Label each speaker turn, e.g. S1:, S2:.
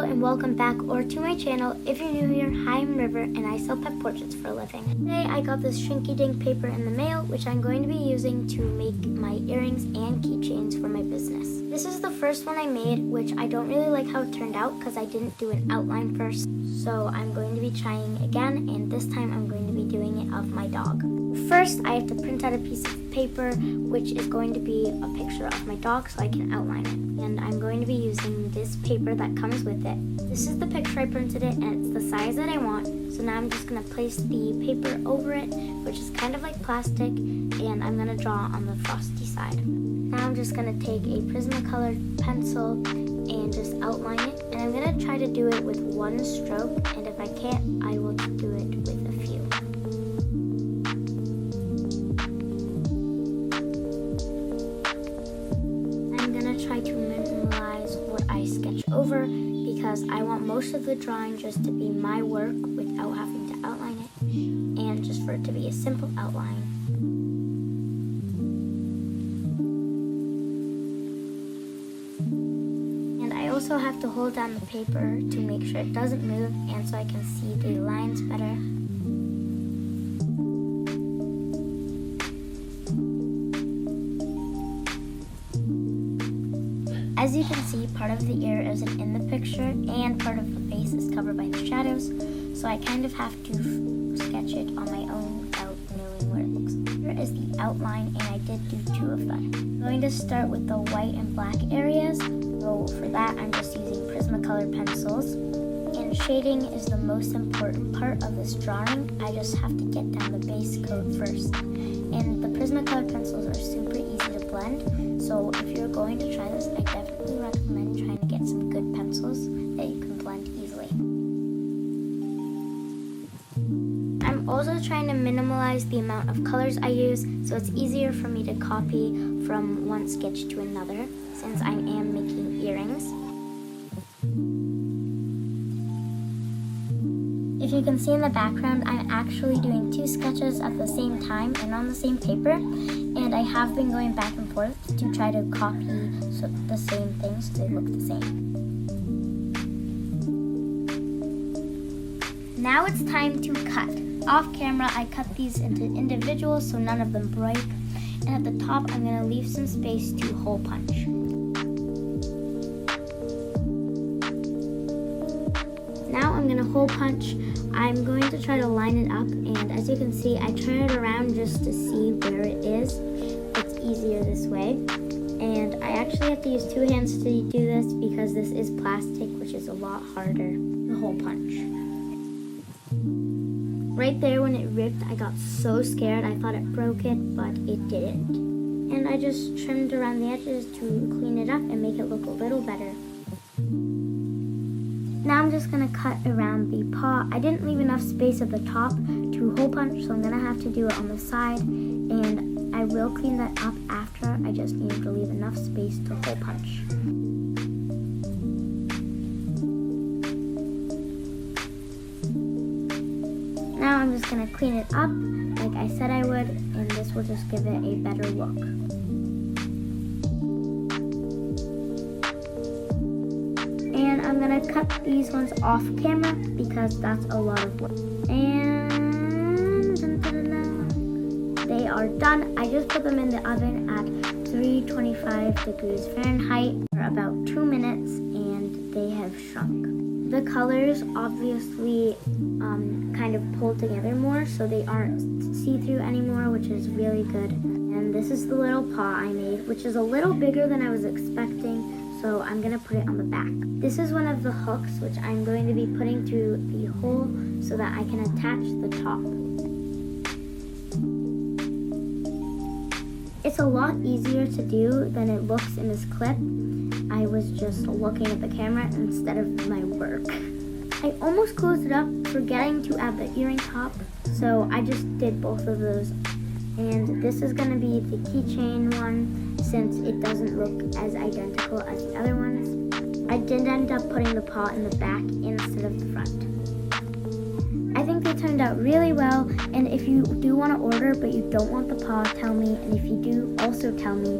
S1: and welcome back or to my channel. If you're new here, hi, I'm River and I sell pet portraits for a living. Today I got this shrinky dink paper in the mail, which I'm going to be using to make my earrings and keychains for my business. This is the first one I made, which I don't really like how it turned out because I didn't do an outline first. So I'm going to be trying again, and this time I'm going to be doing it of my dog. First, I have to print out a piece of paper, which is going to be a picture of my dog so I can outline it. And I'm going to be using this paper that comes with it. This is the picture I printed it, and it's the size that I want. So now I'm just going to place the paper over it, which is kind of like plastic, and I'm going to draw on the frosty side. Now I'm just going to take a Prismacolor pencil and just outline it. And I'm going to try to do it with one stroke, and if I can't, I will do it with a few. Try to minimize what I sketch over because I want most of the drawing just to be my work without having to outline it, and just for it to be a simple outline. And I also have to hold down the paper to make sure it doesn't move, and so I can see the lines better. As you can see, part of the ear isn't in the picture and part of the face is covered by the shadows, so I kind of have to sketch it on my own without knowing where it looks like. Here is the outline, and I did do two of them. I'm going to start with the white and black areas, so for that I'm just using Prismacolor pencils. And shading is the most important part of this drawing. I just have to get down the base coat first. And the Prismacolor pencils are super easy to blend, so if you're going to try this, I definitely recommend trying to get some good pencils that you can blend easily. I'm also trying to minimize the amount of colors I use, so it's easier for me to copy from one sketch to another, since I am making earrings. If you can see in the background, I'm actually doing two sketches at the same time and on the same paper, and I have been going back and forth to try to copy the same things so they look the same. Now it's time to cut. Off camera, I cut these into individuals so none of them break, and at the top I'm going to leave some space to hole punch. Now I'm going to hole punch. I'm going to try to line it up, and as you can see, I turn it around just to see where it is. It's easier this way. And I actually have to use two hands to do this because this is plastic, which is a lot harder to hole punch. Right there when it ripped, I got so scared. I thought it broke it, but it didn't. And I just trimmed around the edges to clean it up and make it look a little better. Now I'm just going to cut around the paw. I didn't leave enough space at the top to hole punch, so I'm going to have to do it on the side, and I will clean that up after. I just need to leave enough space to hole punch. Now I'm just going to clean it up like I said I would, and this will just give it a better look. And I'm going to cut these ones off camera because that's a lot of work. And they are done. I just put them in the oven at 325 degrees Fahrenheit for about 2 minutes, and they have shrunk. The colors obviously kind of pulled together more, so they aren't see-through anymore, which is really good. And this is the little paw I made, which is a little bigger than I was expecting. So I'm going to put it on the back. This is one of the hooks which I'm going to be putting through the hole so that I can attach the top. It's a lot easier to do than it looks in this clip. I was just looking at the camera instead of my work. I almost closed it up forgetting to add the earring top, so I just did both of those. And this is going to be the keychain one, since it doesn't look as identical as the other ones. I did end up putting the paw in the back instead of the front. I think they turned out really well, and if you do want to order but you don't want the paw, tell me, and if you do, also tell me.